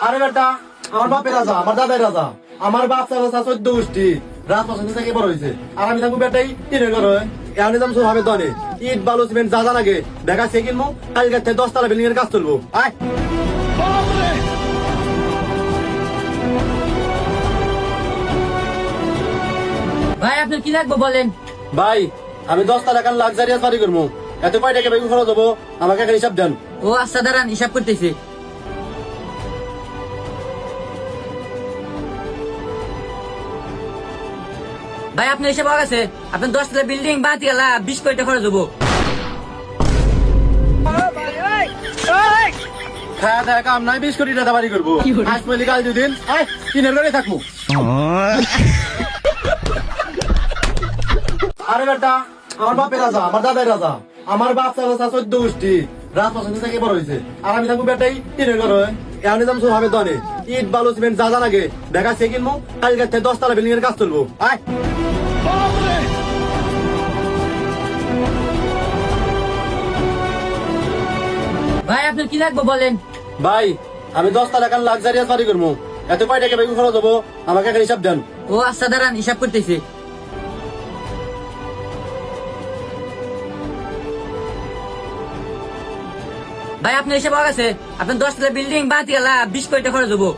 আরে বেটা, আমার বাপের রাজা, আমার দাদার রাজা, আমার বাপ চাচা 14 গোষ্ঠী রাজপ্রসাদ থেকে বড় হয়েছে। আর আমি থাকবো বেটাই টিনের ঘর হয়। এখন যাম সব হবে দনে ইট বালু সিমেন্ট যা যা লাগে দেখা সে কিনবো। কালকে 10 তলা বিল্ডিং এর কাজ চলবো। আয় ভাই আপনার কি লাগবে বলেন। ভাই, আমি 10 তলা কান লাক্সারিয়াস বাড়ি করবো। এত কয় টাকা বেগুন খরচ হবো, আমাকে একটা হিসাব দেন। ও আচ্ছা দাঁড়ান হিসাব করতেছে। ভাই আপনার হিসাব হয়ে গেছে। আপনার 10 তলা বিল্ডিং বাতি গেলা 20 কোটি টাকা খরচ হবো। খায়া দেখা কাম নাই, 20 কোটি টাকা বাড়ি করবো। আজ পয়লি কাল দুদিন আয় টিনের ঘরে থাকবো। আরে বেটা, আমার বাপের রাজা, আমার দাদার রাজা, আমার বাপ চাচা 14 গোষ্ঠী রাজপ্রসাদ থেকে বড় হয়েছে। আর আমি থাকবো বেটাই টিনের ঘর হয়। এখন যাম সব হবে দনে ইট বালু সিমেন্ট যা যা লাগে দেখা সে কিনবো। কালকে 10 তলা বিল্ডিং এর কাজ চলবো। আয় ভাই আপনার কি লাগবে বলেন। ভাই, আমি 10 তলা কান লাক্সারিয়াস বাড়ি করবো। এত কয় টাকা বেগুন খরচ হবো, আমাকে একটা হিসাব দেন। ও আচ্ছা দাঁড়ান হিসাব করতেছে। ভাই আপনার হিসাব হয়ে গেছে। আপনার 10 তলা বিল্ডিং বাতি গেলা 20 কোটি টাকা খরচ হবো।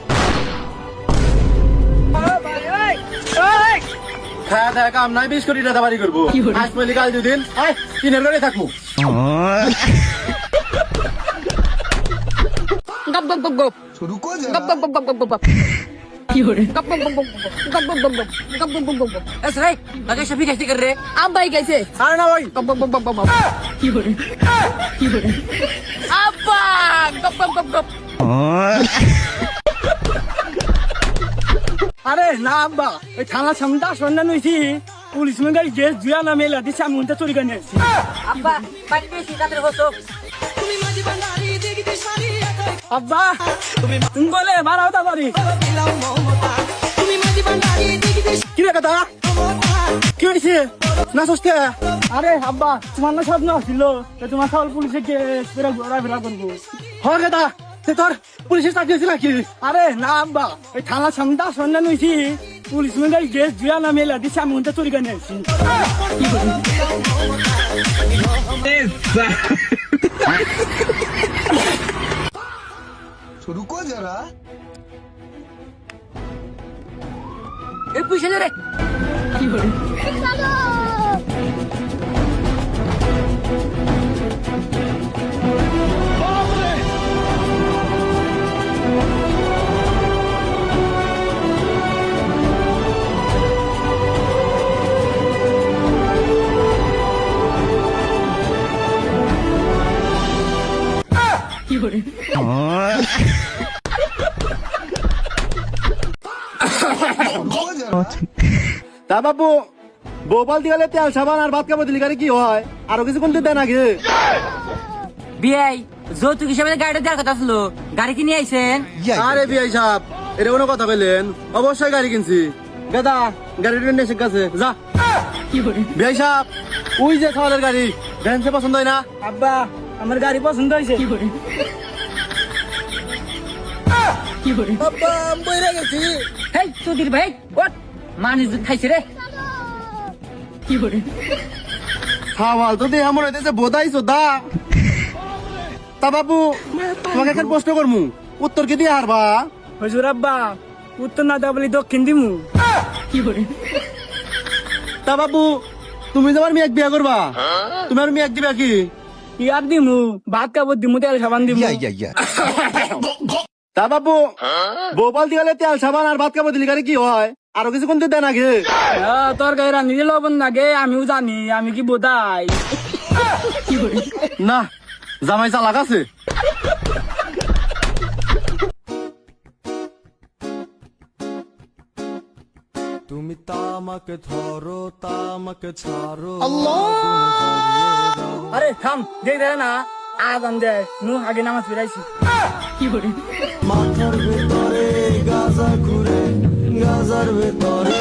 খায়া দেখা কাম নাই, 20 কোটি টাকা বাড়ি করবো। আজ পয়লি কাল দুদিন আয় টিনের ঘরে থাকবো। গপ গপ গপ গপ रुको গপ গপ গপ গপ গপ গপ কি করে গপ গপ গপ গপ গপ গপ গপ গপ গপ গপ গপ এস ভাই আগে সব ঠিক করে রে। আব্বাই গেছে আরে না ভাই, গপ গপ গপ গপ গপ কি করে কি করে আব্বা গপ গপ গপ গপ আরে না আব্বা, ওই থানা সামনটা সন্ধান হয়েছি। পুলিশ মেগাই গেস জুয়া না মেলা দিচ্ছে, আমি ওটা চুরি করে নিয়েছি। আব্বা পানি বেশি তাদের হতো। আব্বা তুমি বলে মারাও তা পারি। কি রে কথা, কি হয়েছে না সস্তে? আরে আব্বা, তোমার না স্বপ্ন ছিল তোমার সব পুলিশে গেস ফেরা ঘোরাফেরা করবো। হ্যাঁ কথা, তোর পুলিশের চাকরি আছে নাকি? আরে না আব্বা, ওই থানা সামনটা সন্ধান হয়েছি। পুলিশ মেগাই গেস জুয়া না মেলা দিচ্ছে, আমি ওটা চুরি করে নিয়েছি। रुको जरा এ পুষে রে কি করে কি করে रुको जरा তা বাবু, গোপাল দিয়ালে তেল সাবান আর ভাত কাপড় দিলি গাড়ি কি হয়? আরো কিছু কোন দেন আগে? বিয়াই যৌতুক হিসাবে গাড়িটা দেওয়ার কথা ছিল, গাড়ি কিনে আইছেন। আরে বিআই সাহেব, এটা কোনো কথা বললেন? অবশ্যই গাড়ি কিনছি। গাদা গাড়িটা নিয়ে এসে গেছে, যা। কি করে বিআই সাহেব, ওই যে খাওয়ালের গাড়ি ভ্যানসে পছন্দ হয় না? আব্বা আমার গাড়ি পছন্দ হয়েছে। কি করে কি করে আব্বা বইরা গেছি। হেই সুধীর ভাই ওট মানুষ দুধ খাইছে রে কি করে খাওয়াল তো দেহ মনে হইতেছে বোধাইছো দা। তা বাবু, তোমাকে এখন প্রশ্ন করমু, উত্তর কি দিয়ে হারবা? হুজুর আব্বা, উত্তর না দেওয়া বলি দক্ষিণ দিমু। কি করে তা বাবু, তুমি যে আমার মেয়ে বিয়া করবা, তুমি আর মেয়ে দিবা কি? ইয়ার দিমু, ভাত কাপড় দিমু, তেল সাবান দিমু। তা বাবু, গোপাল দিয়ালে তেল সাবান আর ভাত কাপড় দিলি গাড়ি কি হয়? আরো কিছু কোন দেন আগে? তরকারি রান্নি লবণ লাগে, আমিও জানি, আমি কি বোধাই। কি করে না, জামাই চালাক আছে। তুমি তামাকে ধরো তামাকে ছাড়ো আরে থাম, দেখ দে না, আজান দে, নু আগে নামাজ ফিরাইছি। কি করে মাথার ভেতরে গাজা ঘুরে গাজার ভেতরে